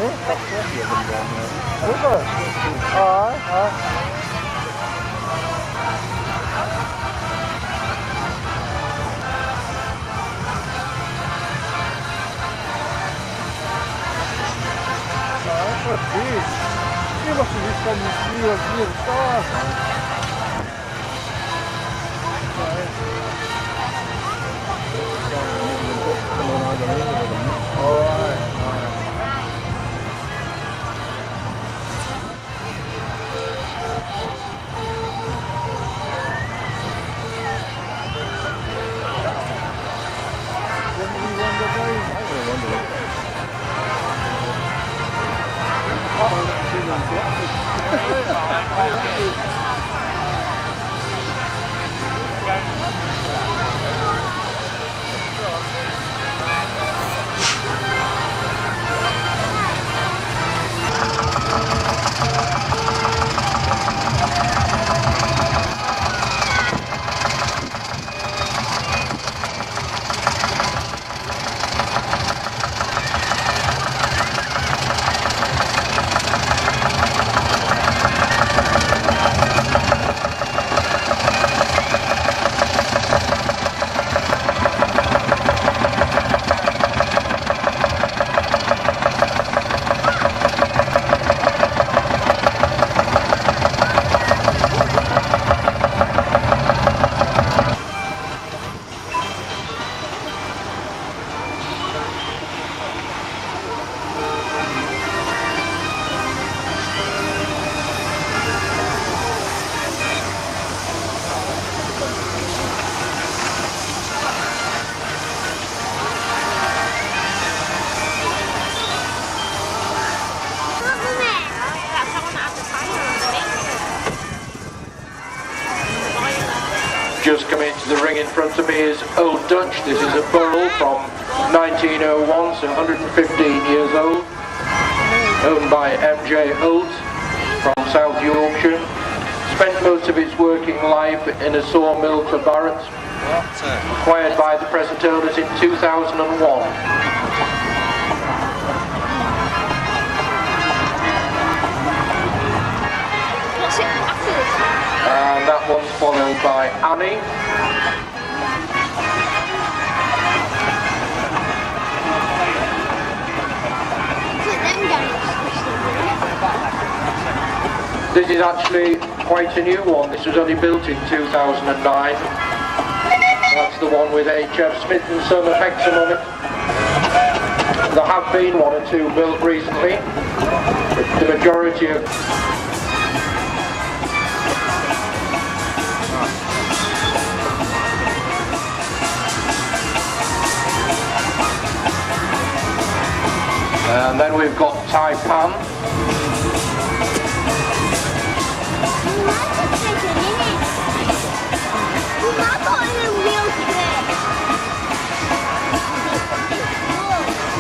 You must have just done near the stars. Alright. Just come into the ring in front of me is Old Dutch. This is a burrell from 1901, so 115 years old. Owned by M.J. Holt from South Yorkshire. Spent most of its working life in a sawmill for Barrett. Acquired by the present owners in 2001. And that one's followed by Annie. This is actually quite a new one. This was only built in 2009. That's the one with H.F. Smith and Son effects on it. There have been one or two built recently, but the majority of and then we've got Taipan.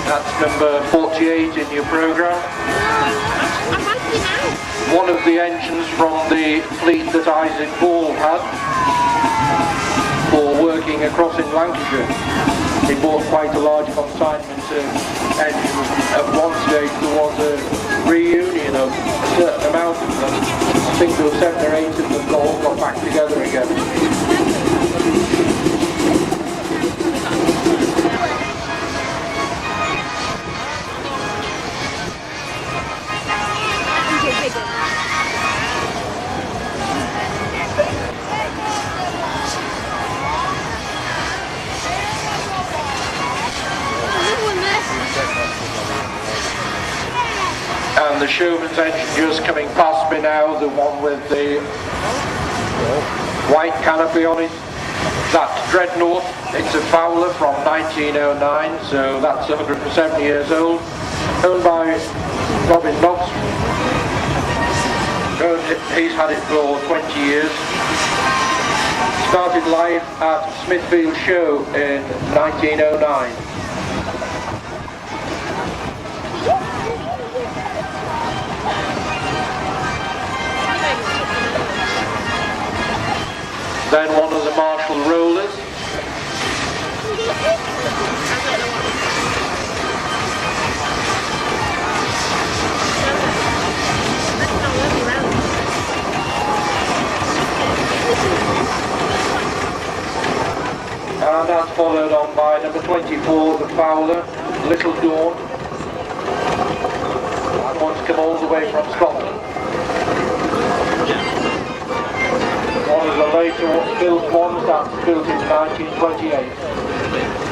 That's number 48 in your programme. One of the engines from the fleet that Isaac Ball had for working across in Lancashire. He bought quite a large consignment of engines. At one stage there was a reunion of a certain amount of them. I think there were 7 or 8 of them that all got back together again. And the Showman's engine just coming past me now, the one with the white canopy on it. That's Dreadnought. It's a Fowler from 1909, so that's 170 years old. Owned by Robin Knox. He's had it for 20 years. Started live at Smithfield Show in 1909. Then one of the Marshall rollers. number 24, the Fowler, Little Dawn. That one's come all the way from Scotland. One of the later built ones, that's built in 1928.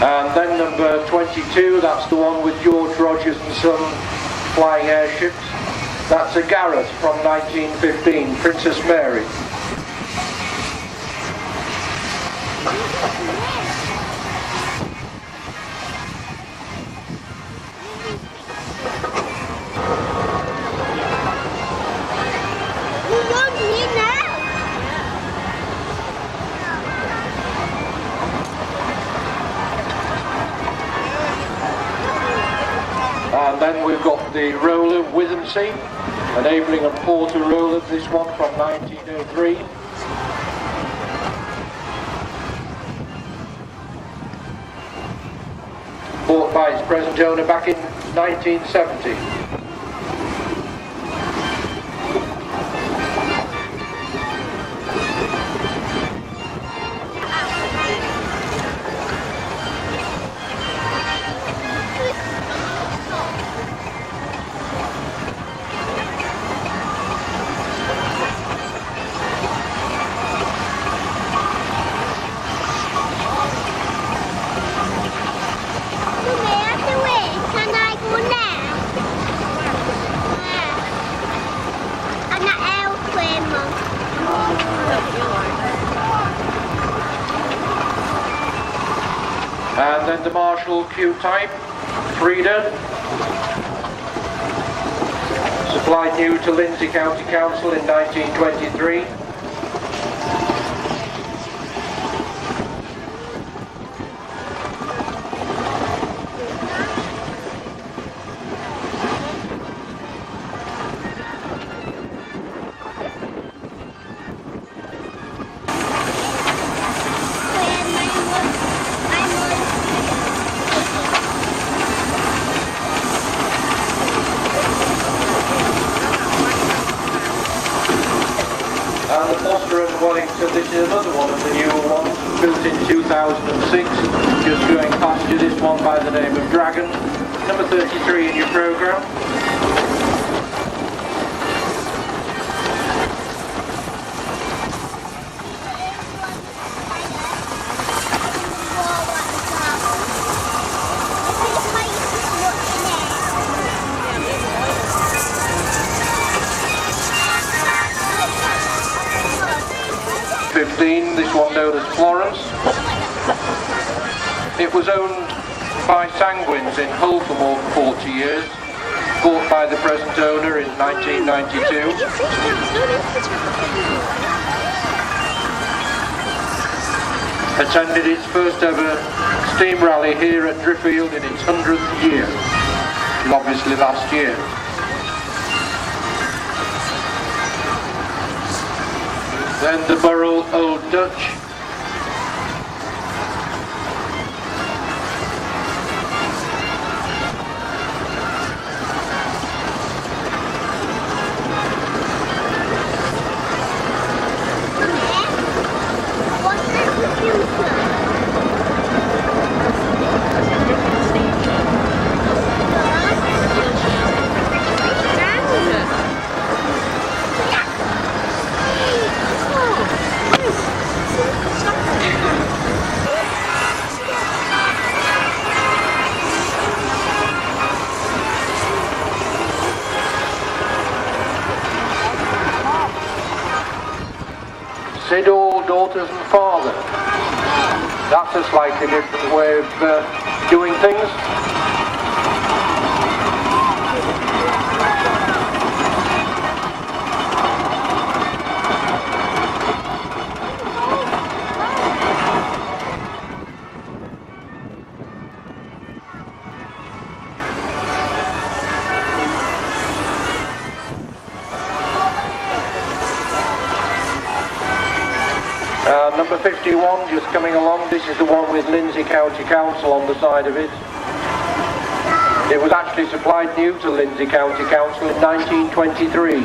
And then number 22, that's the one with George Rogers and Son flying airships. That's a Garrett from 1915, Princess Mary. And then we've got the roller Withensea, enabling a porter roller, this one from 1903. Bought by its present owner back in 1970. And then the Marshall Q-type, Frida, supplied new to Lindsay County Council in 1923. And the Foster and Wellington, this is another one of the newer ones, built in 2006, just going past you, this one by the name of Dragon, number 33 in your programme. This one known as Florence. It was owned by Sanguines in Hull for more than 40 years, bought by the present owner in 1992. Attended its first ever steam rally here at Driffield in its 100th year, obviously last year. Then the Burrell Old Dutch. Sidor, daughters and father. That's a slightly different way of doing things. number 51 just coming along. This is the one with Lindsay County Council on the side of it. It was actually supplied new to Lindsay County Council in 1923.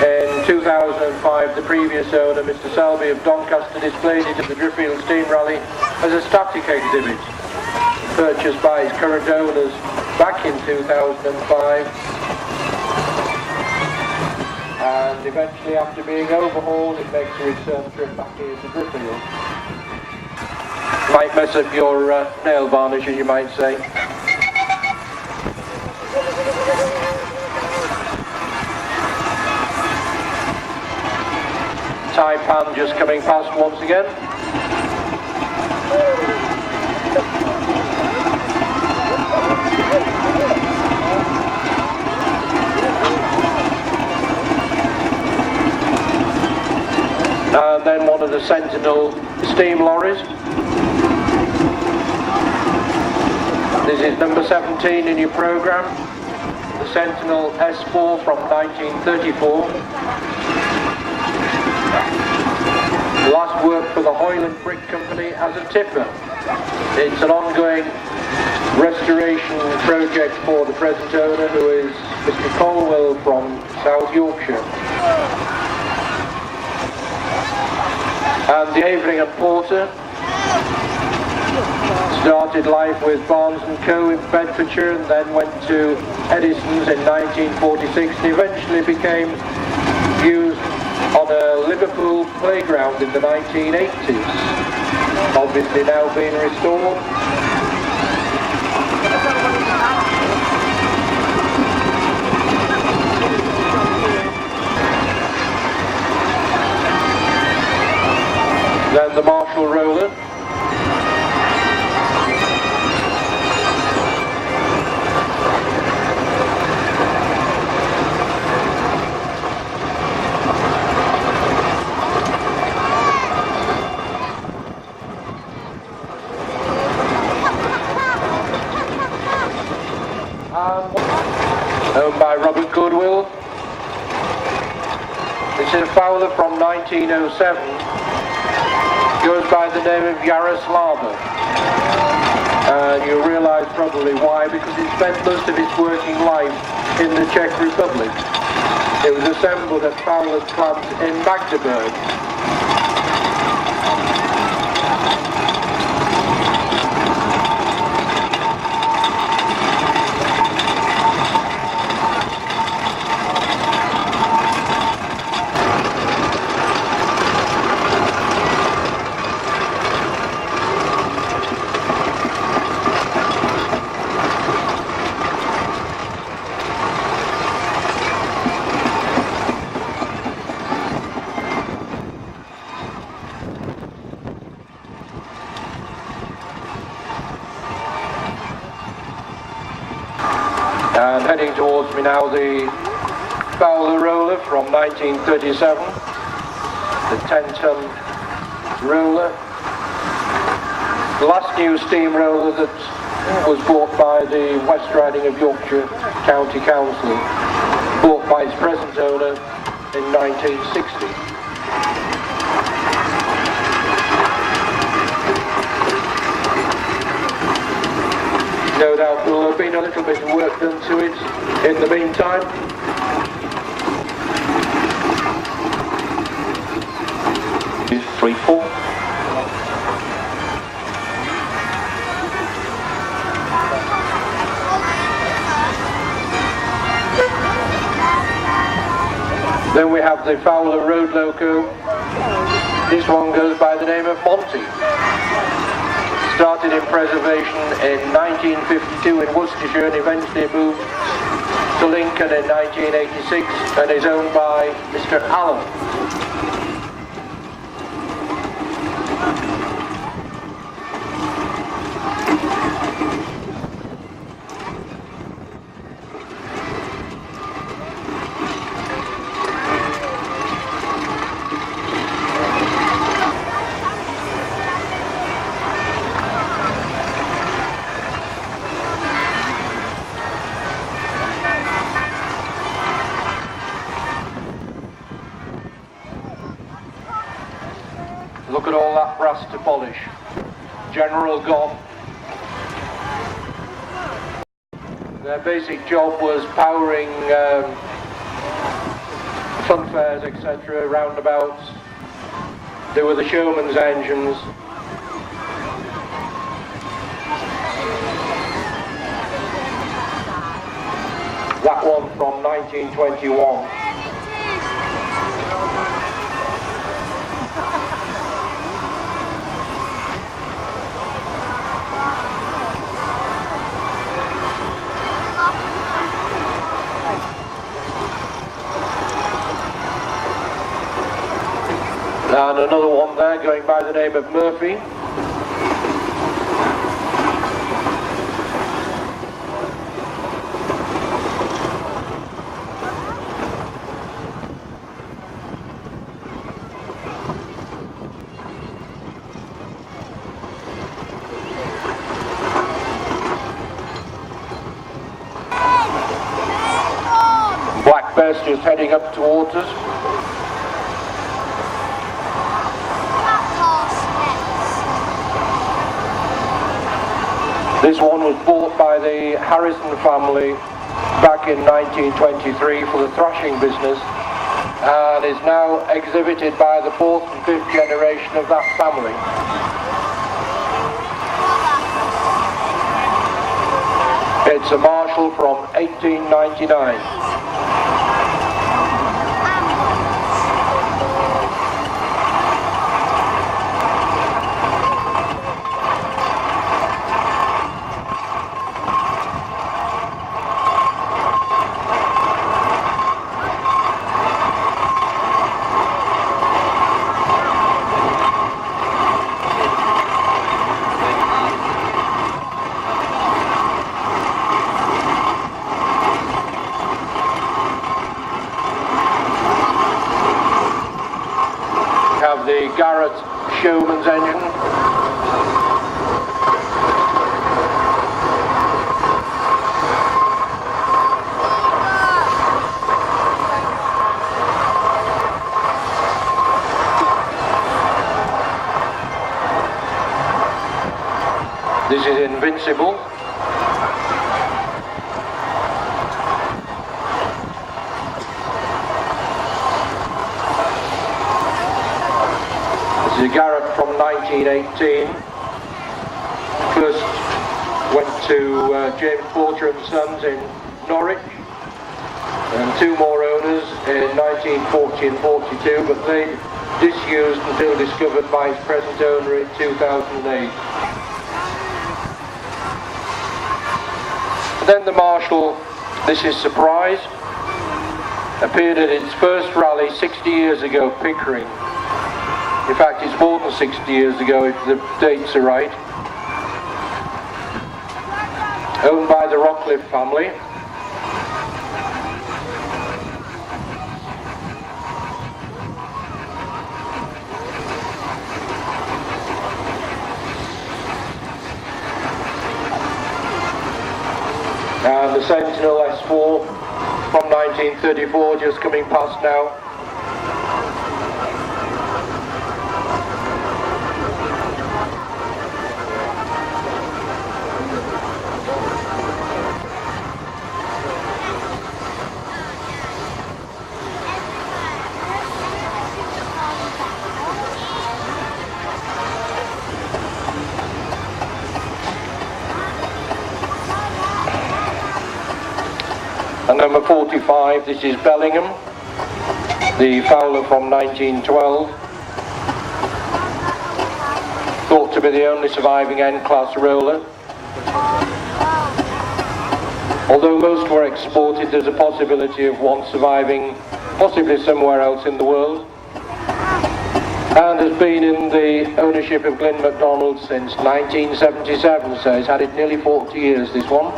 In 2005, the previous owner, Mr. Selby of Doncaster, displayed it at the Driffield Steam Rally as a static exhibit, purchased by its current owners back in 2005, and eventually, after being overhauled, it makes a return trip back here to Driffield. Might mess up your nail varnish, as you might say. Taipan just coming past once again. And then one of the Sentinel steam lorries. This is number 17 in your programme, the Sentinel S4 from 1934. Last worked for the Hoyland Brick Company as a tipper. It's an ongoing restoration project for the present owner, who is Mr. Colwell from South Yorkshire. And the Aveling and Porter started life with Barnes & Co. in Bedfordshire, and then went to Edison's in 1946, and eventually became used on a Liverpool playground in the 1980s. Obviously now being restored. Then the Marshall roller. Owned by Robert Goodwill. This is a Fowler from 1907. Goes by the name of Yaroslava. And you'll realise probably why, because it spent most of its working life in the Czech Republic. It was assembled at Fowler's plant in Magdeburg. And heading towards me now, the Fowler roller from 1937, the 10-ton roller. The last new steam roller that was bought by the West Riding of Yorkshire County Council, bought by its present owner in 1960. No doubt there will have been a little bit of work done to it in the meantime. 2, 3, 4. Then we have the Fowler Road Loco. This one goes by the name of Monty. Started in preservation in 1952 in Worcestershire and eventually moved to Lincoln in 1986 and is owned by Mr. Allen. brass to polish. General gone. Their basic job was powering funfairs, etc., roundabouts. They were the showman's engines. That one from 1921. And another one there going by the name of Murphy. Black Bess just heading up towards us. This one was bought by the Harrison family back in 1923 for the thrashing business and is now exhibited by the fourth and fifth generation of that family. It's a Marshall from 1899. The Garrett Showman's engine. This is Invincible. The Garrett from 1918. First went to James Porter and Sons in Norwich, and two more owners in 1940 and 42, but they disused until discovered by its present owner in 2008. And then the Marshall, this is Surprise, appeared at its first rally 60 years ago, Pickering. In fact, it's more than 60 years ago if the dates are right. Owned by the Rockcliffe family. And the Sentinel S4 from 1934 just coming past now. And number 45, this is Bellingham, the Fowler from 1912. Thought to be the only surviving N-class roller. Although most were exported, there's a possibility of one surviving possibly somewhere else in the world. And has been in the ownership of Glyn MacDonald since 1977, so it's had it nearly 40 years, this one.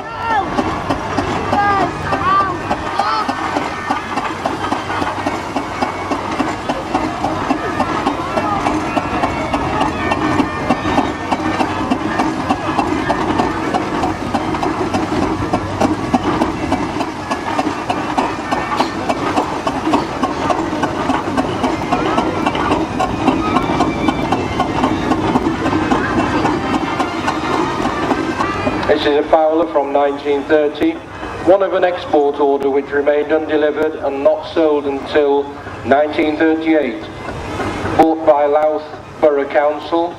colour from 1930, one of an export order which remained undelivered and not sold until 1938, bought by Louth Borough Council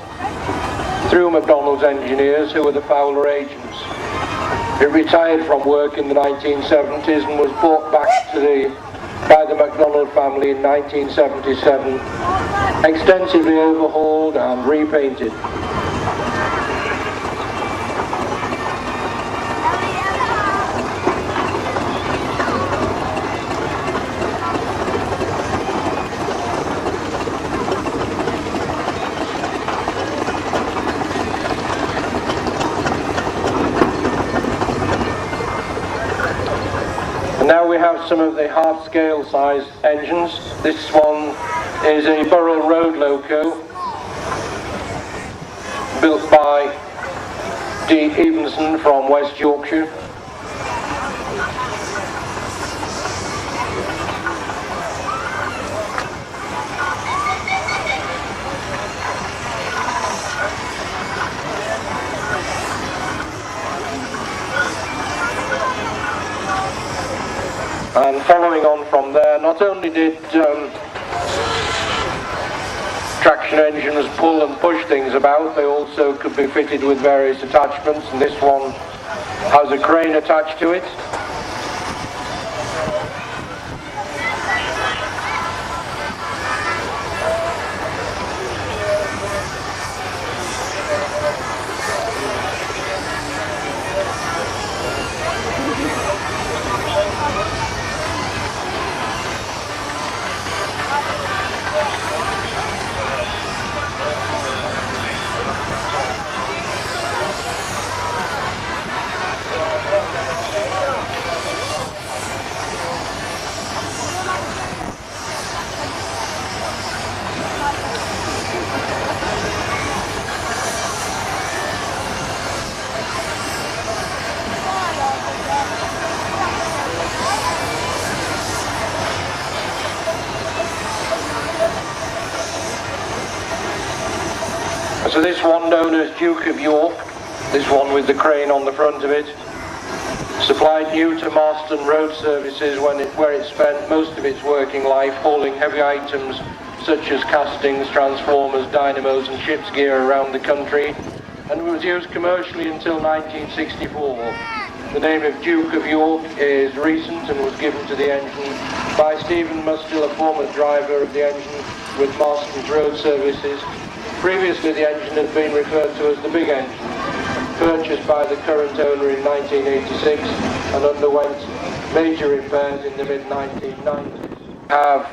through McDonald's engineers, who were the Fowler agents. It retired from work in the 1970s and was brought back by the McDonald family in 1977, extensively overhauled and repainted. Now we have some of the half-scale size engines. This one is a Burrell Road loco built by D. Evenson from West Yorkshire. And following on from there, not only did traction engines pull and push things about, they also could be fitted with various attachments, and this one has a crane attached to it. So this one, known as Duke of York, this one with the crane on the front of it, supplied new to Marston Road Services where it spent most of its working life hauling heavy items such as castings, transformers, dynamos and ship's gear around the country, and was used commercially until 1964. The name of Duke of York is recent and was given to the engine by Stephen Mustill, a former driver of the engine with Marston's Road Services. Previously the engine had been referred to as the Big Engine, purchased by the current owner in 1986 and underwent major repairs in the mid-1990s. Have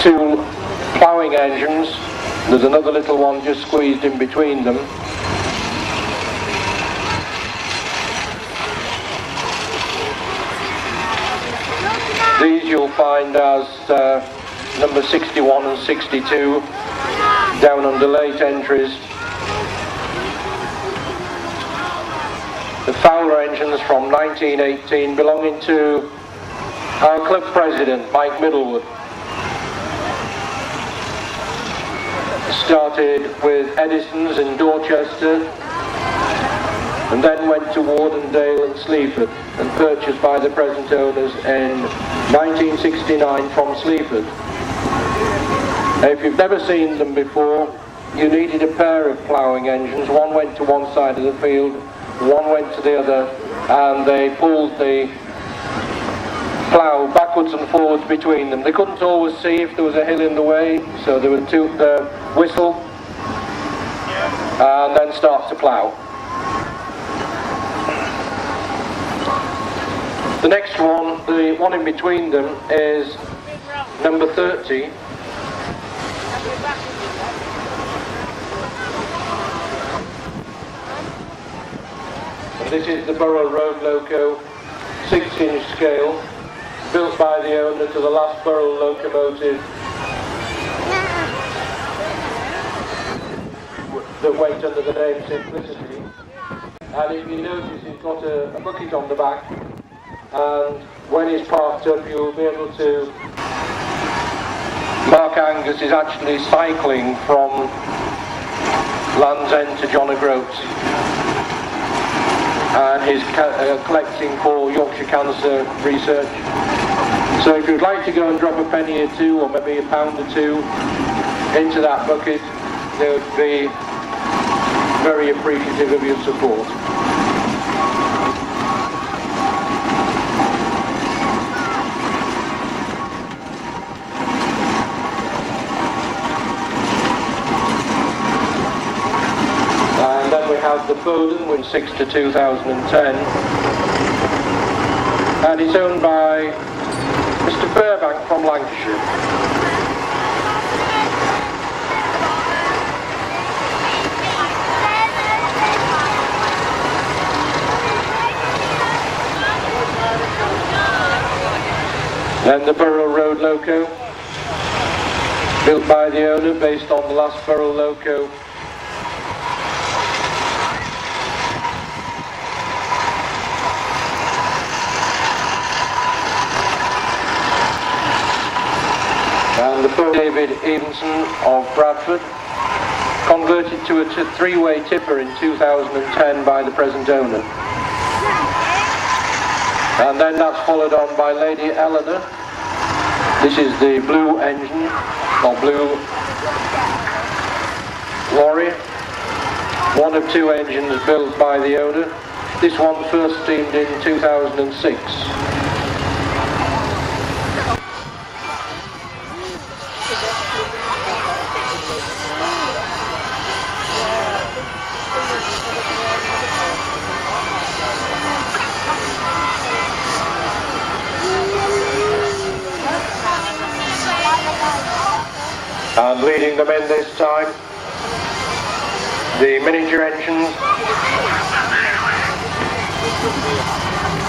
two ploughing engines. There's another little one just squeezed in between them. These you'll find as number 61 and 62 down under late entries. The Fowler engines from 1918 belonging to our club president, Mike Middlewood. Started with Edison's in Dorchester and then went to Wardendale and Sleaford and purchased by the present owners in 1969 from Sleaford. If you've never seen them before, you needed a pair of ploughing engines. One went to one side of the field, one went to the other, and they pulled the plough backwards and forwards between them. They couldn't always see if there was a hill in the way, so they would whistle and then start to plough. The next one, the one in between them, is number 30. And this is the Burrell Road loco, 6-inch scale, built by the owner to the last Burrell locomotive that went under the name Simplicity. And if you notice, it's got a bucket on the back, and when it's parked up you'll be able to Mark Angus is actually cycling from Land's End to John O'Groats, and he's collecting for Yorkshire Cancer Research. So if you'd like to go and drop a penny or two, or maybe a pound or two into that bucket, they would be very appreciative of your support. And then we have the Foden with 6 to 2010, and it's owned by Mr. Burbank from Lancashire. Then the Borough Road loco, built by the owner based on the last Borough loco. And the Borough David Evenson of Bradford, converted to a three-way tipper in 2010 by the present owner. And then that's followed on by Lady Eleanor. This is the blue engine, or blue lorry. One of two engines built by the owner. This one first steamed in 2006. And leading them in this time, the miniature engines.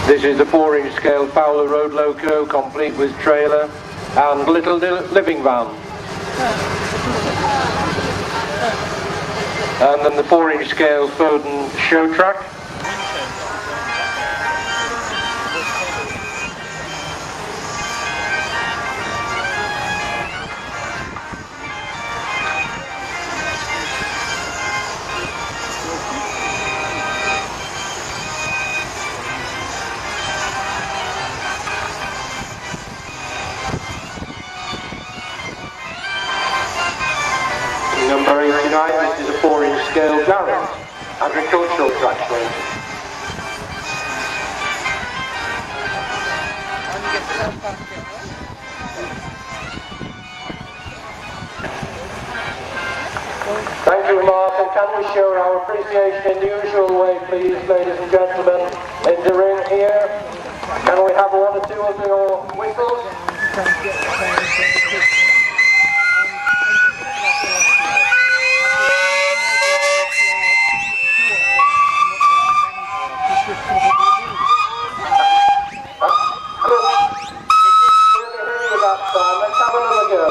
This is the 4-inch scale Fowler Road loco, complete with trailer and little living van. And then the 4-inch scale Foden show track. Number 89, this is a 4-inch scale Garrett, agricultural tractor. Thank you, Mark, and can we show our appreciation in the usual way, please, ladies and gentlemen, in the ring here? Can we have one or two of your whistles? Let's have another go.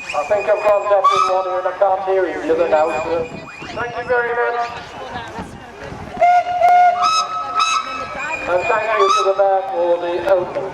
I think I've gone deaf in one ear and I can't hear you the other now. So thank you very much. And thank you to the mayor for the open.